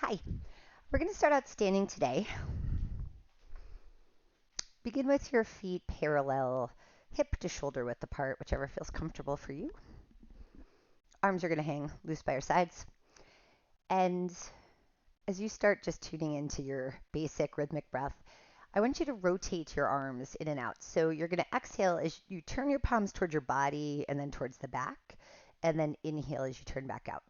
Hi, we're going to start out standing today. Begin with your feet parallel, hip to shoulder width apart, whichever feels comfortable for you. Arms are going to hang loose by your sides. And as you start just tuning into your basic rhythmic breath, I want you to rotate your arms in and out. So you're going to exhale as you turn your palms towards your body and then towards the back, and then inhale as you turn back out.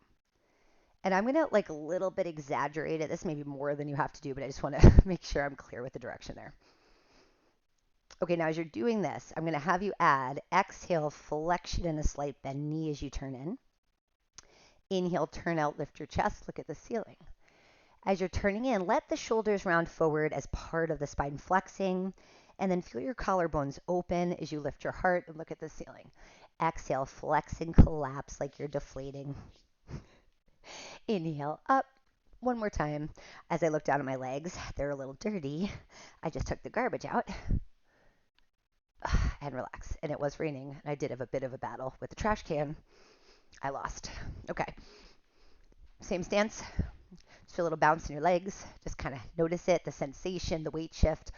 And I'm going to like a little bit exaggerate it. This may be more than you have to do, but I just want to make sure I'm clear with the direction there. Okay, now as you're doing this, I'm going to have you add exhale, flexion and a slight bend knee as you turn in. Inhale, turn out, lift your chest, look at the ceiling. As you're turning in, let the shoulders round forward as part of the spine flexing, and then feel your collarbones open as you lift your heart and look at the ceiling. Exhale, flex and collapse like you're deflating. Inhale, up. One more time. As I look down at my legs, they're a little dirty. I just took the garbage out. And relax. And it was raining. And I did have a bit of a battle with the trash can. I lost. Okay. Same stance. Just feel a little bounce in your legs. Just kind of notice it, the sensation, the weight shift.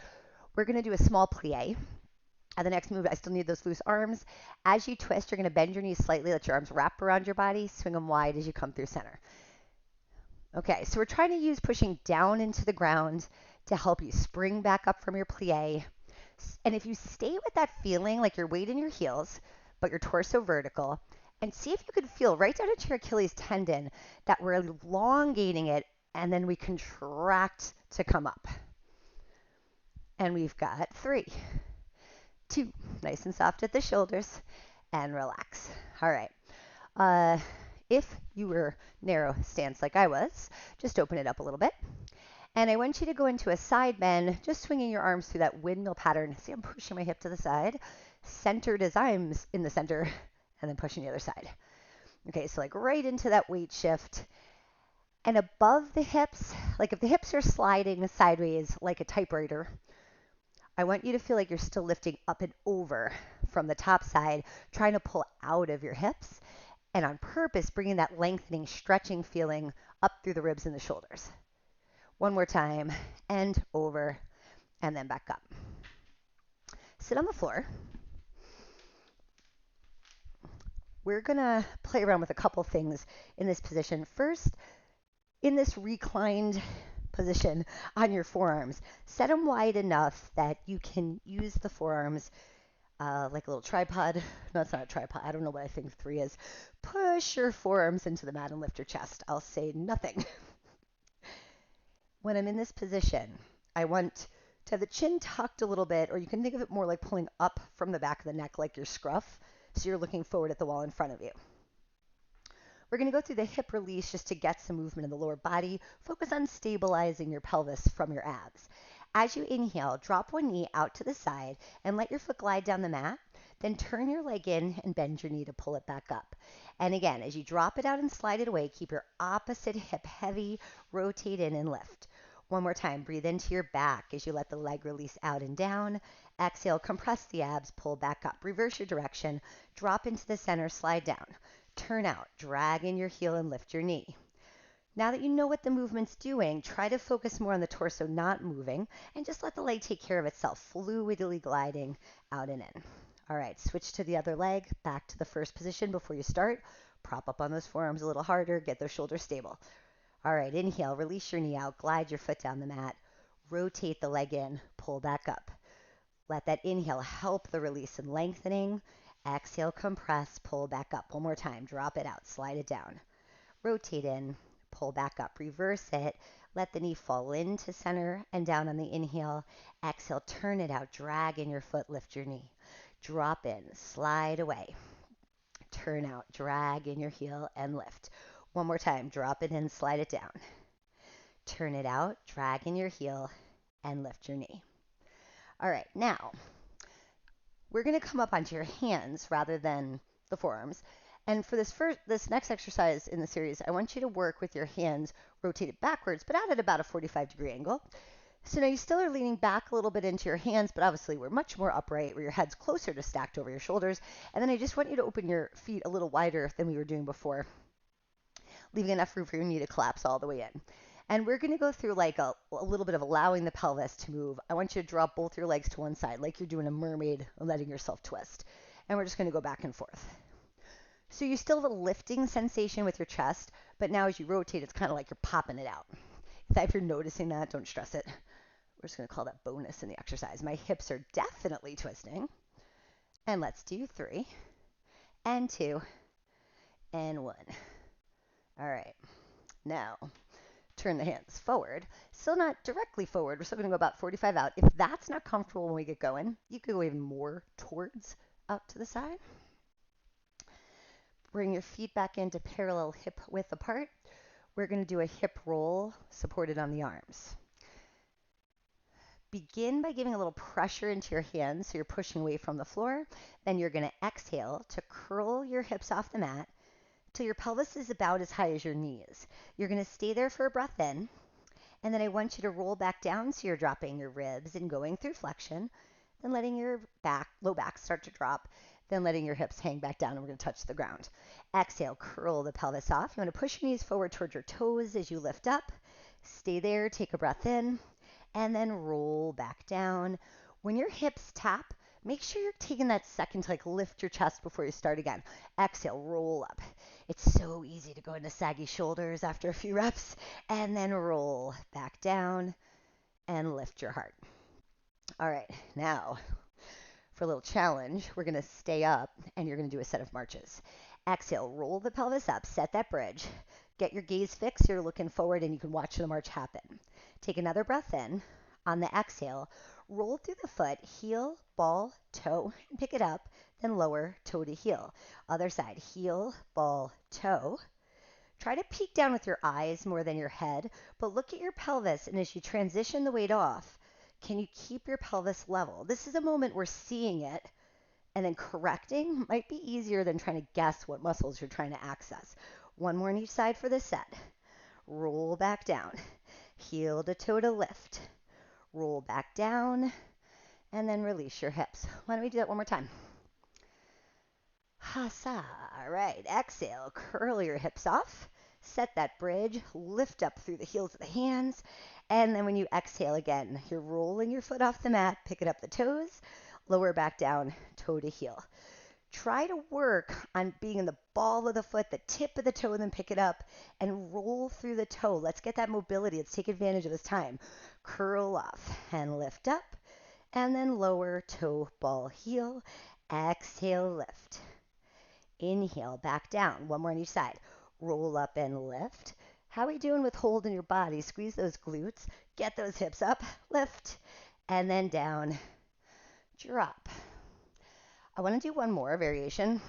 We're going to do a small plie. And the next move, I still need those loose arms. As you twist, you're going to bend your knees slightly. Let your arms wrap around your body. Swing them wide as you come through center. Okay, so we're trying to use pushing down into the ground to help you spring back up from your plie. And if you stay with that feeling, like your weight in your heels, but your torso vertical, and see if you could feel right down into your Achilles tendon that we're elongating it, and then we contract to come up. And we've got 3, 2, nice and soft at the shoulders, and relax. All right. If you were narrow stance like I was, just open it up a little bit. And I want you to go into a side bend, just swinging your arms through that windmill pattern. See, I'm pushing my hip to the side, centered as I'm in the center, and then pushing the other side. Okay, so like right into that weight shift. And above the hips, like if the hips are sliding sideways like a typewriter, I want you to feel like you're still lifting up and over from the top side, trying to pull out of your hips. And on purpose, bringing that lengthening, stretching feeling up through the ribs and the shoulders. One more time, and over, and then back up. Sit on the floor. We're going to play around with a couple things in this position. First, in this reclined position on your forearms, set them wide enough that you can use the forearms like a little tripod. No, it's not a tripod. I don't know what I think 3 is. Push your forearms into the mat and lift your chest. I'll say nothing. When I'm in this position, I want to have the chin tucked a little bit, or you can think of it more like pulling up from the back of the neck like your scruff, so you're looking forward at the wall in front of you. We're going to go through the hip release just to get some movement in the lower body. Focus on stabilizing your pelvis from your abs. As you inhale, drop one knee out to the side and let your foot glide down the mat. Then turn your leg in and bend your knee to pull it back up. And again, as you drop it out and slide it away, keep your opposite hip heavy, rotate in and lift. One more time, breathe into your back as you let the leg release out and down. Exhale, compress the abs, pull back up. Reverse your direction, drop into the center, slide down. Turn out, drag in your heel and lift your knee. Now that you know what the movement's doing, try to focus more on the torso not moving and just let the leg take care of itself, fluidly gliding out and in. All right, switch to the other leg, back to the first position before you start. Prop up on those forearms a little harder, get those shoulders stable. All right, inhale, release your knee out, glide your foot down the mat, rotate the leg in, pull back up. Let that inhale help the release and lengthening. Exhale, compress, pull back up. One more time, drop it out, slide it down. Rotate in, pull back up, reverse it. Let the knee fall into center and down on the inhale. Exhale, turn it out, drag in your foot, lift your knee. Drop in, slide away. Turn out, drag in your heel and lift. One more time, drop it in, slide it down. Turn it out, drag in your heel and lift your knee. All right, now we're going to come up onto your hands rather than the forearms. And for this next exercise in the series, I want you to work with your hands rotated backwards, but out at about a 45-degree angle. So now you still are leaning back a little bit into your hands, but obviously we're much more upright where your head's closer to stacked over your shoulders. And then I just want you to open your feet a little wider than we were doing before, leaving enough room for your knee to collapse all the way in. And we're going to go through like a little bit of allowing the pelvis to move. I want you to drop both your legs to one side like you're doing a mermaid and letting yourself twist. And we're just going to go back and forth. So you still have a lifting sensation with your chest, but now as you rotate, it's kind of like you're popping it out. If you're noticing that, don't stress it. We're just going to call that bonus in the exercise. My hips are definitely twisting. And let's do 3 and 2 and 1. All right. Now, turn the hands forward. Still not directly forward. We're still going to go about 45 out. If that's not comfortable when we get going, you could go even more towards out to the side. Bring your feet back into parallel hip width apart. We're going to do a hip roll supported on the arms. Begin by giving a little pressure into your hands so you're pushing away from the floor. Then you're going to exhale to curl your hips off the mat till your pelvis is about as high as your knees. You're going to stay there for a breath in, and then I want you to roll back down so you're dropping your ribs and going through flexion, then letting your low back start to drop, then letting your hips hang back down, and we're going to touch the ground. Exhale, curl the pelvis off. You want to push your knees forward towards your toes as you lift up. Stay there, take a breath in, and then roll back down. When your hips tap, make sure you're taking that second to like lift your chest before you start again. Exhale, roll up. It's so easy to go into saggy shoulders after a few reps, and then roll back down and lift your heart. All right, now for a little challenge, we're going to stay up and you're going to do a set of marches. Exhale, roll the pelvis up, set that bridge. Get your gaze fixed, you're looking forward and you can watch the march happen. Take another breath in. On the exhale, roll through the foot, heel, ball, toe, and pick it up, then lower toe to heel. Other side, heel, ball, toe. Try to peek down with your eyes more than your head, but look at your pelvis, and as you transition the weight off, can you keep your pelvis level? This is a moment where seeing it and then correcting might be easier than trying to guess what muscles you're trying to access. One more on each side for this set. Roll back down. Heel to toe to lift. Roll back down, and then release your hips. Why don't we do that one more time? Hasa. All right, exhale, curl your hips off. Set that bridge, lift up through the heels of the hands, and then when you exhale again, you're rolling your foot off the mat, picking up the toes, lower back down, toe to heel. Try to work on being in the ball of the foot, the tip of the toe, and then pick it up and roll through the toe. Let's get that mobility. Let's take advantage of this time. Curl off and lift up, and then lower toe, ball, heel. Exhale, lift. Inhale, back down. One more on each side. Roll up and lift. How are we doing with holding your body? Squeeze those glutes. Get those hips up. Lift. And then down. Drop. I want to do one more variation.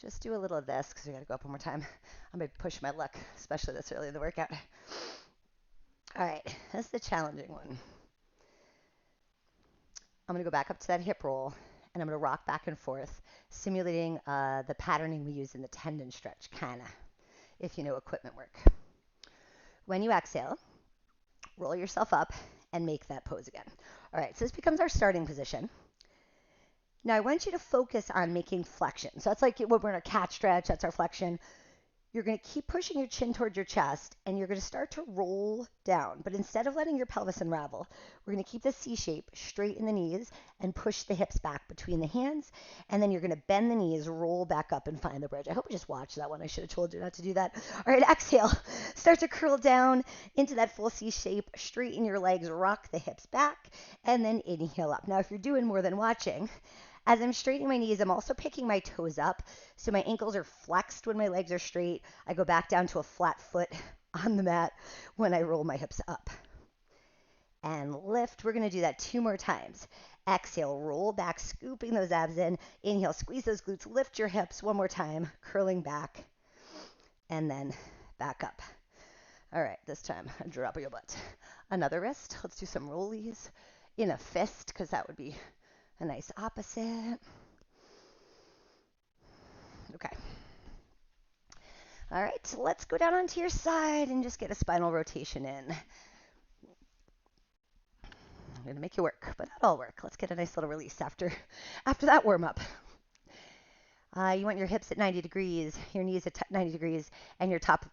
Just do a little of this because we got to go up one more time. I'm going to push my luck, especially this early in the workout. All right, that's the challenging one. I'm going to go back up to that hip roll, and I'm going to rock back and forth, simulating the patterning we use in the tendon stretch, kind of, if you know equipment work. When you exhale, roll yourself up and make that pose again. All right, so this becomes our starting position. Now I want you to focus on making flexion. So that's like when we're in a cat stretch, that's our flexion. You're going to keep pushing your chin towards your chest, and you're going to start to roll down. But instead of letting your pelvis unravel, we're going to keep the C shape, straighten the knees, and push the hips back between the hands. And then you're going to bend the knees, roll back up, and find the bridge. I hope you just watched that one. I should have told you not to do that. All right, exhale. Start to curl down into that full C shape. Straighten your legs, rock the hips back, and then inhale up. Now, if you're doing more than watching, as I'm straightening my knees, I'm also picking my toes up, so my ankles are flexed when my legs are straight. I go back down to a flat foot on the mat when I roll my hips up. And lift. We're going to do that 2 more times. Exhale, roll back, scooping those abs in. Inhale, squeeze those glutes, lift your hips. One more time, curling back, and then back up. All right, this time, drop your butt. Another wrist. Let's do some rollies in a fist, because that would be a nice opposite. Okay. All right, so let's go down onto your side and just get a spinal rotation in. I'm going to make you work, but that'll work. Let's get a nice little release after that warm-up. You want your hips at 90 degrees, your knees at 90 degrees, and your top,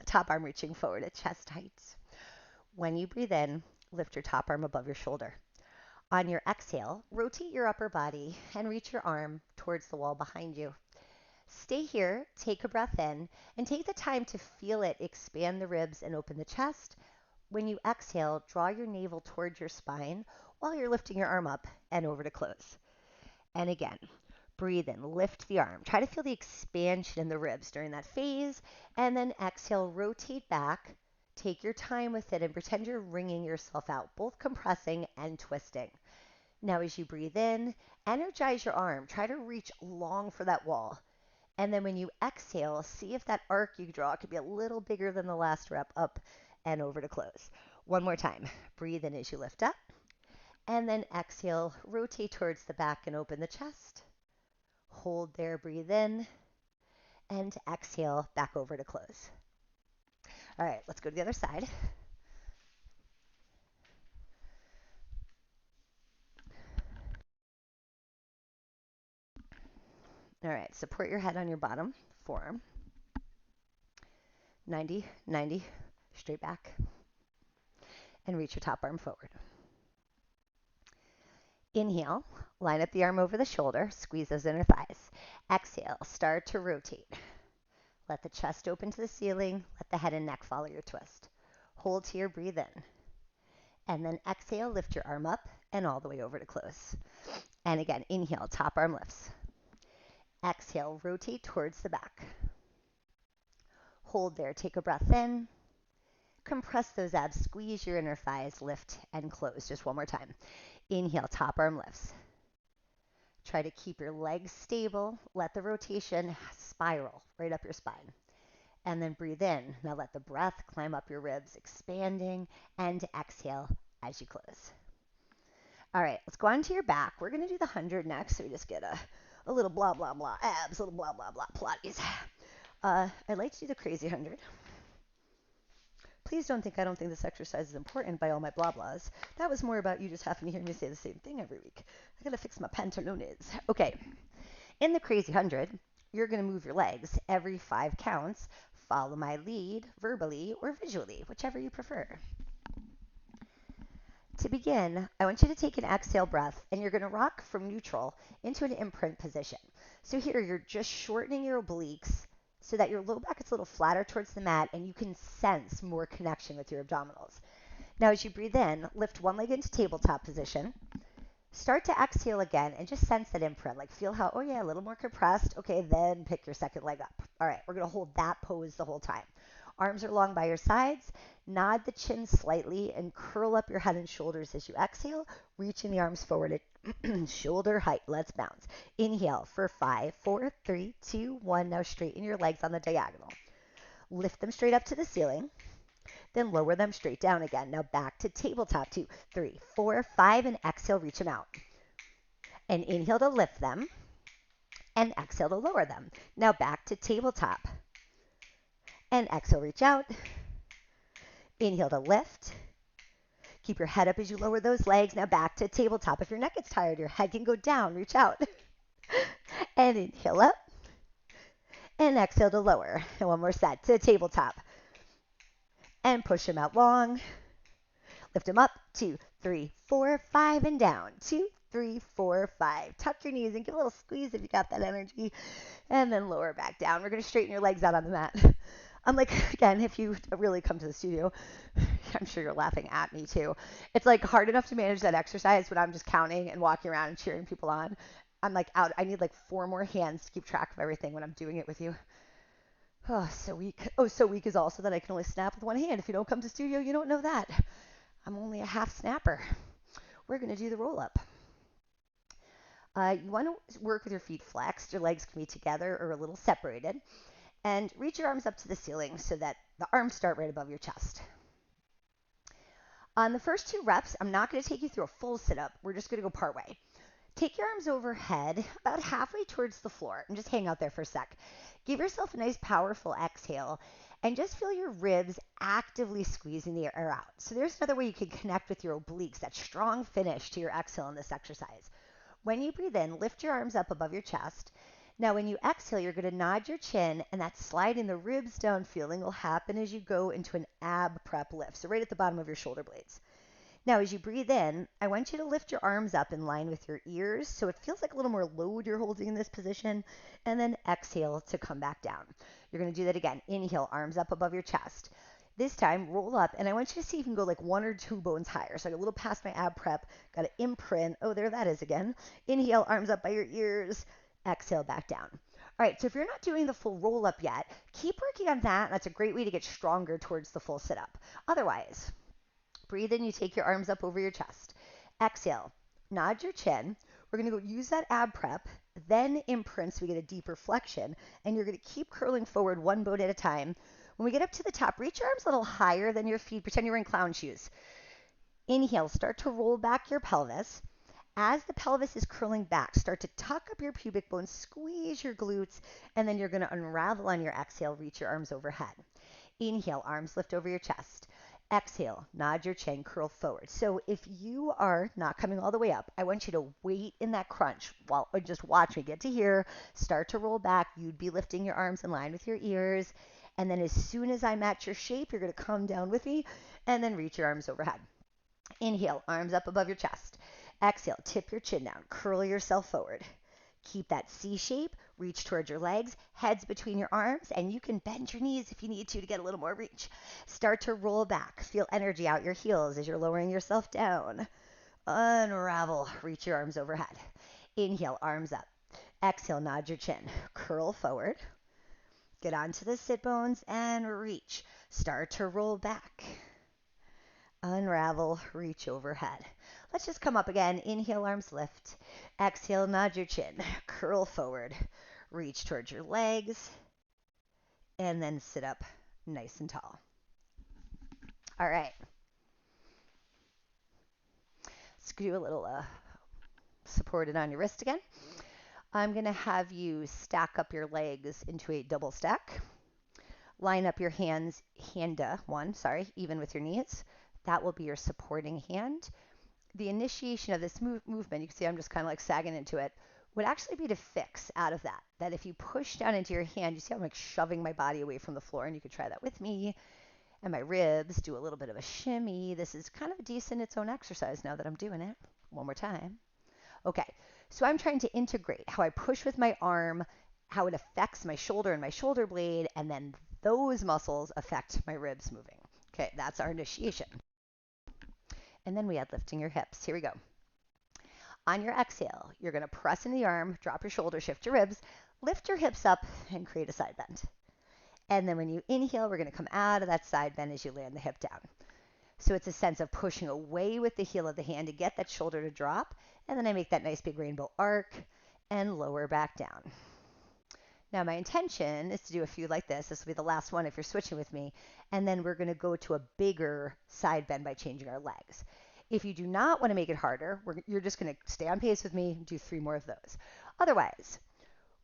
top arm reaching forward at chest height. When you breathe in, lift your top arm above your shoulder. On your exhale, rotate your upper body and reach your arm towards the wall behind you. Stay here, take a breath in, and take the time to feel it expand the ribs and open the chest. When you exhale, draw your navel towards your spine while you're lifting your arm up and over to close. And again, breathe in, lift the arm. Try to feel the expansion in the ribs during that phase. And then exhale, rotate back. Take your time with it and pretend you're wringing yourself out, both compressing and twisting. Now, as you breathe in, energize your arm. Try to reach long for that wall. And then when you exhale, see if that arc you draw could be a little bigger than the last rep, up and over to close. One more time. Breathe in as you lift up. And then exhale, rotate towards the back and open the chest. Hold there, breathe in. And exhale, back over to close. All right, let's go to the other side. All right, support your head on your bottom forearm. 90, 90, straight back. And reach your top arm forward. Inhale, line up the arm over the shoulder, squeeze those inner thighs. Exhale, start to rotate. Let the chest open to the ceiling, let the head and neck follow your twist. Hold here, breathe in. And then exhale, lift your arm up and all the way over to close. And again, inhale, top arm lifts. Exhale, rotate towards the back. Hold there, take a breath in. Compress those abs, squeeze your inner thighs, lift and close. Just one more time. Inhale, top arm lifts. Try to keep your legs stable. Let the rotation spiral right up your spine. And then breathe in. Now let the breath climb up your ribs, expanding, and exhale as you close. All right, let's go on to your back. We're going to do the 100 next, so we just get a little blah, blah, blah abs, a little blah, blah, blah Pilates. I'd like to do the crazy 100. Please don't think I don't think this exercise is important by all my blah blahs. That was more about you just having to hear me say the same thing every week. I gotta fix my pantalones. Okay, in the crazy 100, you're gonna move your legs every 5 counts. Follow my lead verbally or visually, whichever you prefer. To begin, I want you to take an exhale breath and you're going to rock from neutral into an imprint position. So here you're just shortening your obliques so that your low back is a little flatter towards the mat and you can sense more connection with your abdominals. Now as you breathe in, lift one leg into tabletop position. Start to exhale again and just sense that imprint. Like feel how, oh yeah, a little more compressed. Okay, then pick your second leg up. All right, we're going to hold that pose the whole time. Arms are long by your sides. Nod the chin slightly and curl up your head and shoulders as you exhale, reaching the arms forward at shoulder height. Let's bounce. Inhale for 5, 4, 3, 2, 1. Now straighten your legs on the diagonal. Lift them straight up to the ceiling. Then lower them straight down again. Now back to tabletop. 2, 3, 4, 5, and exhale, reach them out. And inhale to lift them, and exhale to lower them. Now back to tabletop. And exhale, reach out. Inhale to lift. Keep your head up as you lower those legs. Now back to tabletop. If your neck gets tired, your head can go down. Reach out. And inhale up. And exhale to lower. And one more set to tabletop. And push them out long. Lift them up. 2, 3, 4, 5, and down. 2, 3, 4, 5. Tuck your knees and give a little squeeze if you got that energy. And then lower back down. We're going to straighten your legs out on the mat. I'm like, again, if you really come to the studio, I'm sure you're laughing at me too. It's like hard enough to manage that exercise when I'm just counting and walking around and cheering people on. I'm like out. I need like 4 more hands to keep track of everything when I'm doing it with you. Oh, so weak. Oh, so weak is also that I can only snap with one hand. If you don't come to studio, you don't know that. I'm only a half snapper. We're going to do the roll up. You want to work with your feet flexed. Your legs can be together or a little separated. And reach your arms up to the ceiling so that the arms start right above your chest. On the first 2 reps, I'm not going to take you through a full sit-up. We're just going to go part way. Take your arms overhead, about halfway towards the floor, and just hang out there for a sec. Give yourself a nice, powerful exhale, and just feel your ribs actively squeezing the air out. So there's another way you can connect with your obliques, that strong finish to your exhale in this exercise. When you breathe in, lift your arms up above your chest. Now, when you exhale, you're going to nod your chin, and that sliding the ribs down feeling will happen as you go into an ab prep lift, so right at the bottom of your shoulder blades. Now, as you breathe in, I want you to lift your arms up in line with your ears, so it feels like a little more load you're holding in this position, and then exhale to come back down. You're going to do that again. Inhale, arms up above your chest. This time, roll up, and I want you to see if you can go like 1 or 2 bones higher. So I got a little past my ab prep, got to imprint. Oh, there that is again. Inhale, arms up by your ears. Exhale, back down. All right, so if you're not doing the full roll up yet, keep working on that. That's a great way to get stronger towards the full sit up. Otherwise, breathe in, you take your arms up over your chest. Exhale, nod your chin. We're going to go use that ab prep, then imprint so we get a deeper flexion, and you're going to keep curling forward 1 bone at a time. When we get up to the top, reach your arms a little higher than your feet. Pretend you're in clown shoes. Inhale, start to roll back your pelvis. As the pelvis is curling back, start to tuck up your pubic bones, squeeze your glutes, and then you're going to unravel on your exhale, reach your arms overhead. Inhale, arms lift over your chest. Exhale, nod your chin, curl forward. So if you are not coming all the way up, I want you to wait in that crunch while just watch me get to here, start to roll back. You'd be lifting your arms in line with your ears. And then as soon as I match your shape, you're going to come down with me and then reach your arms overhead. Inhale, arms up above your chest. Exhale, tip your chin down, curl yourself forward. Keep that C shape, reach towards your legs, heads between your arms, and you can bend your knees if you need to get a little more reach. Start to roll back. Feel energy out your heels as you're lowering yourself down. Unravel, reach your arms overhead. Inhale, arms up. Exhale, nod your chin, curl forward. Get onto the sit bones and reach. Start to roll back. Unravel, reach overhead. Let's just come up again. Inhale, arms lift. Exhale, nod your chin. Curl forward. Reach towards your legs. And then sit up nice and tall. All right. Let's do a little supported on your wrist again. I'm going to have you stack up your legs into a double stack. Line up your hands, even with your knees. That will be your supporting hand. The initiation of this movement, you can see I'm just kind of like sagging into it, would actually be to fix out of that. That if you push down into your hand, you see I'm like shoving my body away from the floor, and you could try that with me. And my ribs do a little bit of a shimmy. This is kind of a decent its own exercise now that I'm doing it. One more time. Okay, so I'm trying to integrate how I push with my arm, how it affects my shoulder and my shoulder blade, and then those muscles affect my ribs moving. Okay, that's our initiation. And then we add lifting your hips. Here we go. On your exhale, you're going to press in the arm, drop your shoulder, shift your ribs, lift your hips up, and create a side bend. And then when you inhale, we're going to come out of that side bend as you land the hip down. So it's a sense of pushing away with the heel of the hand to get that shoulder to drop. And then I make that nice big rainbow arc and lower back down. Now my intention is to do a few like this. This will be the last one if you're switching with me. And then we're going to go to a bigger side bend by changing our legs. If you do not want to make it harder, you're just going to stay on pace with me and do 3 more of those. Otherwise,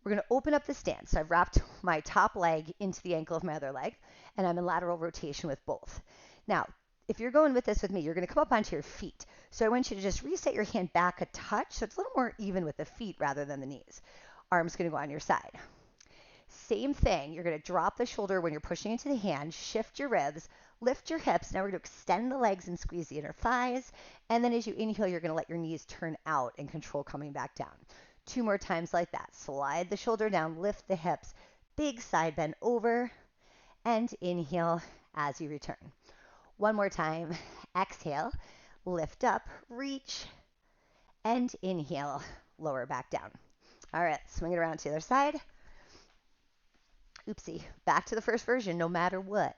we're going to open up the stance. So I've wrapped my top leg into the ankle of my other leg, and I'm in lateral rotation with both. Now, if you're going with this with me, you're going to come up onto your feet. So I want you to just reset your hand back a touch so it's a little more even with the feet rather than the knees. Arms going to go on your side. Same thing. You're going to drop the shoulder when you're pushing into the hand, shift your ribs, lift your hips. Now we're going to extend the legs and squeeze the inner thighs. And then as you inhale, you're going to let your knees turn out and control coming back down. 2 more times like that. Slide the shoulder down, lift the hips, big side bend over, and inhale as you return. 1 more time. Exhale, lift up, reach, and inhale, lower back down. All right, swing it around to the other side. Oopsie, back to the first version, no matter what.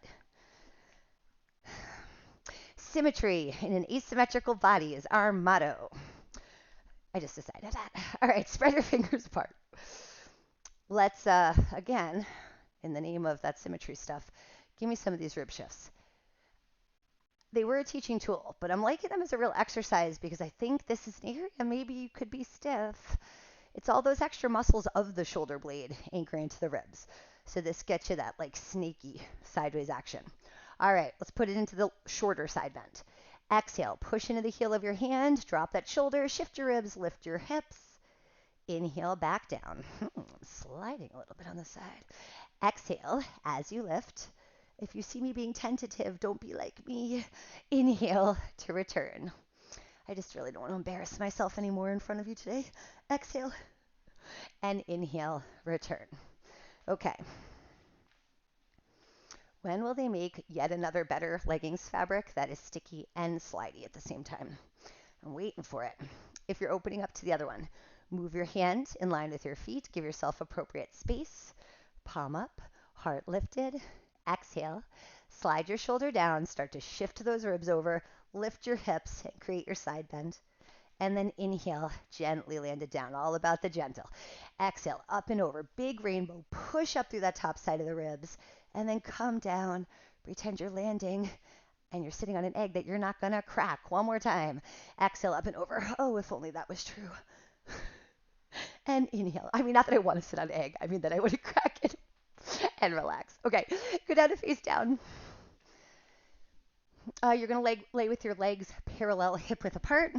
Symmetry in an asymmetrical body is our motto. I just decided that. All right, spread your fingers apart. Let's, again, in the name of that symmetry stuff, give me some of these rib shifts. They were a teaching tool, but I'm liking them as a real exercise because I think this is an area maybe you could be stiff. It's all those extra muscles of the shoulder blade anchoring to the ribs. So this gets you that like snaky sideways action. All right, let's put it into the shorter side bend. Exhale, push into the heel of your hand, drop that shoulder, shift your ribs, lift your hips. Inhale, back down. Sliding a little bit on the side. Exhale as you lift. If you see me being tentative, don't be like me. Inhale to return. I just really don't want to embarrass myself anymore in front of you today. Exhale and inhale, return. Okay. When will they make yet another better leggings fabric that is sticky and slidey at the same time? I'm waiting for it. If you're opening up to the other one, move your hand in line with your feet. Give yourself appropriate space. Palm up, heart lifted. Exhale. Slide your shoulder down. Start to shift those ribs over. Lift your hips and create your side bend. And then inhale, gently land it down. All about the gentle. Exhale, up and over. Big rainbow. Push up through that top side of the ribs. And then come down. Pretend you're landing. And you're sitting on an egg that you're not going to crack. One more time. Exhale, up and over. Oh, if only that was true. And inhale. I mean, not that I want to sit on an egg. I mean that I want to crack it and relax. Okay, go down to face down. You're going to lay with your legs parallel, hip width apart.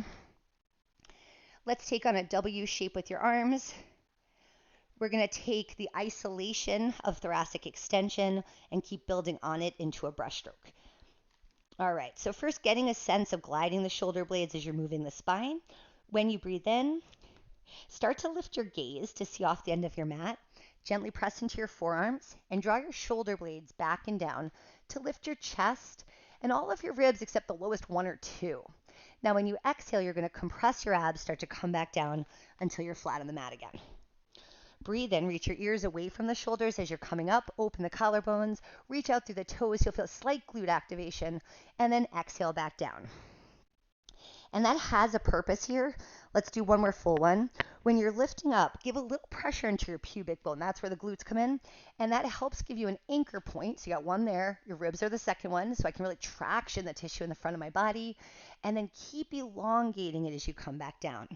Let's take on a W shape with your arms. We're going to take the isolation of thoracic extension and keep building on it into a brushstroke. All right, so first getting a sense of gliding the shoulder blades as you're moving the spine. When you breathe in, start to lift your gaze to see off the end of your mat. Gently press into your forearms and draw your shoulder blades back and down to lift your chest and all of your ribs except the lowest one or two. Now when you exhale, you're going to compress your abs, start to come back down until you're flat on the mat again. Breathe in, reach your ears away from the shoulders as you're coming up, open the collarbones, reach out through the toes, you'll feel slight glute activation, and then exhale back down. And that has a purpose here. Let's do one more full one. When you're lifting up, give a little pressure into your pubic bone. That's where the glutes come in. And that helps give you an anchor point. So you got one there. Your ribs are the second one. So I can really traction the tissue in the front of my body. And then keep elongating it as you come back down.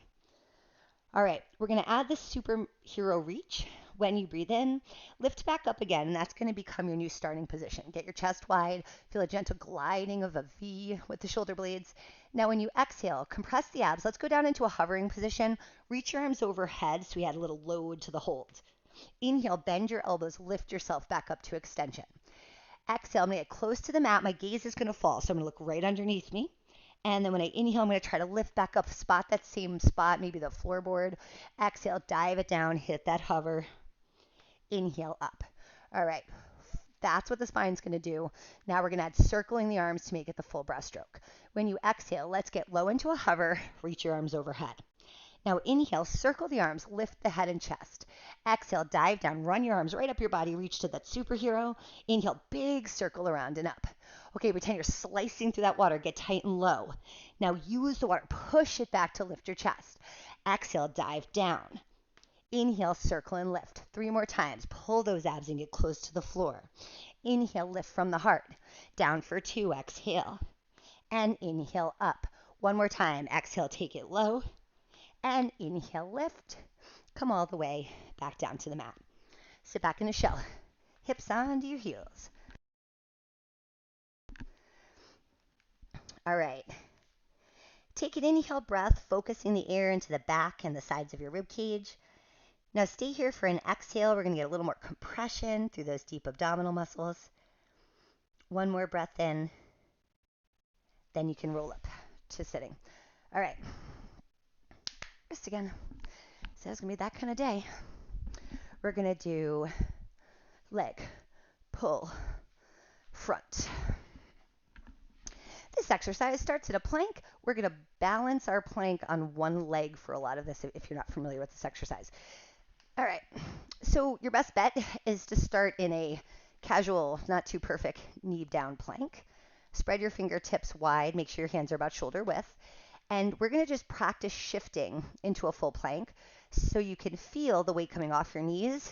All right, we're going to add the superhero reach. When you breathe in, lift back up again, and that's going to become your new starting position. Get your chest wide, feel a gentle gliding of a V with the shoulder blades. Now when you exhale, compress the abs. Let's go down into a hovering position. Reach your arms overhead so we add a little load to the hold. Inhale, bend your elbows, lift yourself back up to extension. Exhale, I'm going to get close to the mat. My gaze is going to fall, so I'm going to look right underneath me. And then when I inhale, I'm going to try to lift back up, spot that same spot, maybe the floorboard. Exhale, dive it down, hit that hover. Inhale up. All right, that's what the spine's going to do. Now we're going to add circling the arms to make it the full breaststroke. When you exhale, let's get low into a hover, reach your arms overhead. Now inhale, circle the arms, lift the head and chest. Exhale, dive down, run your arms right up your body, reach to that superhero. Inhale, big circle around and up. Okay, pretend you're slicing through that water, get tight and low. Now use the water, push it back to lift your chest. Exhale, dive down. Inhale, circle and lift. 3 more times. Pull those abs and get close to the floor. Inhale, lift from the heart. Down for 2, exhale. And inhale, up. 1 more time. Exhale, take it low. And inhale, lift. Come all the way back down to the mat. Sit back in a shell. Hips onto your heels. All right. Take an inhale breath, focusing the air into the back and the sides of your rib cage. Now stay here for an exhale. We're going to get a little more compression through those deep abdominal muscles. 1 more breath in. Then you can roll up to sitting. All right. Just again. So it's going to be that kind of day. We're going to do leg, pull, front. This exercise starts at a plank. We're going to balance our plank on one leg for a lot of this if you're not familiar with this exercise. All right, so your best bet is to start in a casual, not too perfect knee down plank. Spread your fingertips wide, make sure your hands are about shoulder width. And we're going to just practice shifting into a full plank so you can feel the weight coming off your knees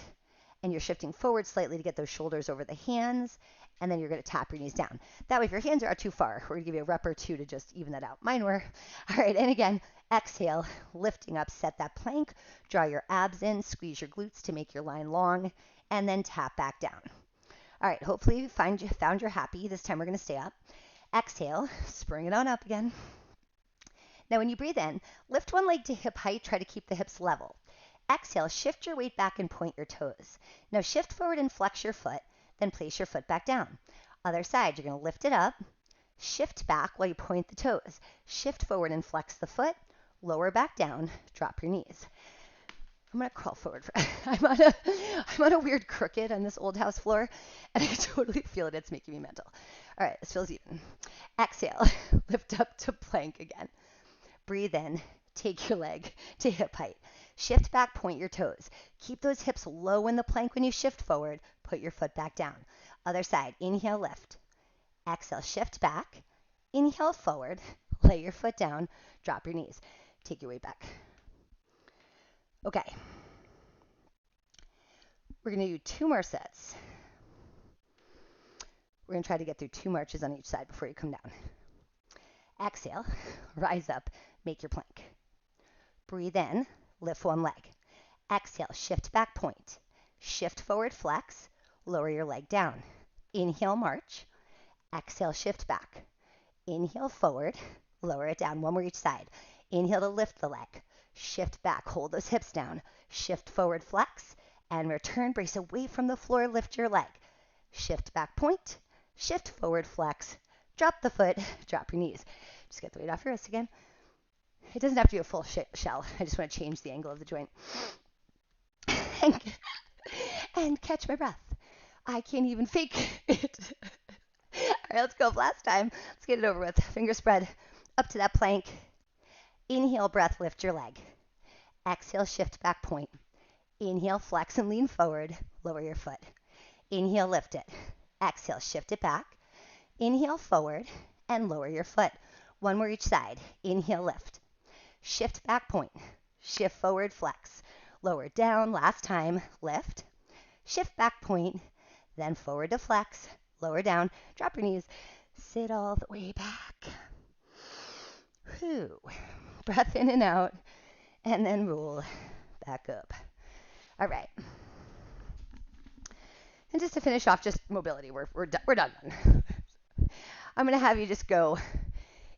and you're shifting forward slightly to get those shoulders over the hands, and then you're going to tap your knees down. That way, if your hands are out too far, we're going to give you a rep or two to just even that out. Mine were. All right, and again, exhale, lifting up, set that plank, draw your abs in, squeeze your glutes to make your line long, and then tap back down. All right, hopefully you found you're happy. This time we're going to stay up. Exhale, spring it on up again. Now when you breathe in, lift one leg to hip height, try to keep the hips level. Exhale, shift your weight back and point your toes. Now shift forward and flex your foot, then place your foot back down. Other side, you're going to lift it up, shift back while you point the toes. Shift forward and flex the foot, lower back down, drop your knees. I'm going to crawl forward. I'm on a weird crooked on this old house floor, and I totally feel it. It's making me mental. All right, this feels even. Exhale, lift up to plank again. Breathe in, take your leg to hip height. Shift back, point your toes. Keep those hips low in the plank when you shift forward. Put your foot back down. Other side, inhale, lift. Exhale, shift back. Inhale, forward. Lay your foot down. Drop your knees. Take your weight back. Okay. We're going to do 2 more sets. We're going to try to get through 2 marches on each side before you come down. Exhale, rise up, make your plank. Breathe in, lift one leg. Exhale, shift back, point. Shift forward, flex, lower your leg down. Inhale, march. Exhale, shift back. Inhale, forward, lower it down. One more each side. Inhale to lift the leg. Shift back, hold those hips down. Shift forward, flex, and return. Brace away from the floor, lift your leg. Shift back, point. Shift forward, flex. Drop the foot, drop your knees. Just get the weight off your wrist again. It doesn't have to be a full shell. I just want to change the angle of the joint. And catch my breath. I can't even fake it. All right, let's go. Last time. Let's get it over with. Finger spread up to that plank. Inhale, breath, lift your leg. Exhale, shift back, point. Inhale, flex and lean forward. Lower your foot. Inhale, lift it. Exhale, shift it back. Inhale, forward, and lower your foot. One more each side. Inhale, lift. Shift back, point. Shift forward, flex. Lower down. Last time, lift. Shift back, point. Then forward to flex. Lower down. Drop your knees. Sit all the way back. Whew. Breath in and out. And then roll back up. All right. And just to finish off, just mobility. We're done. I'm going to have you just go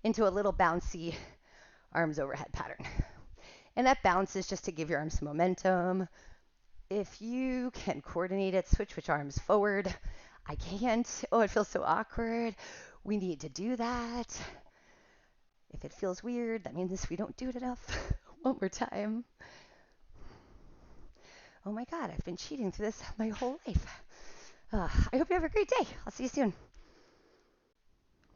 into a little bouncy arms overhead pattern. And that bounce is just to give your arms some momentum. If you can coordinate it, switch arms forward. I can't. Oh, it feels so awkward. We need to do that. If it feels weird, that means we don't do it enough. One more time. Oh my God, I've been cheating through this my whole life. I hope you have a great day. I'll see you soon.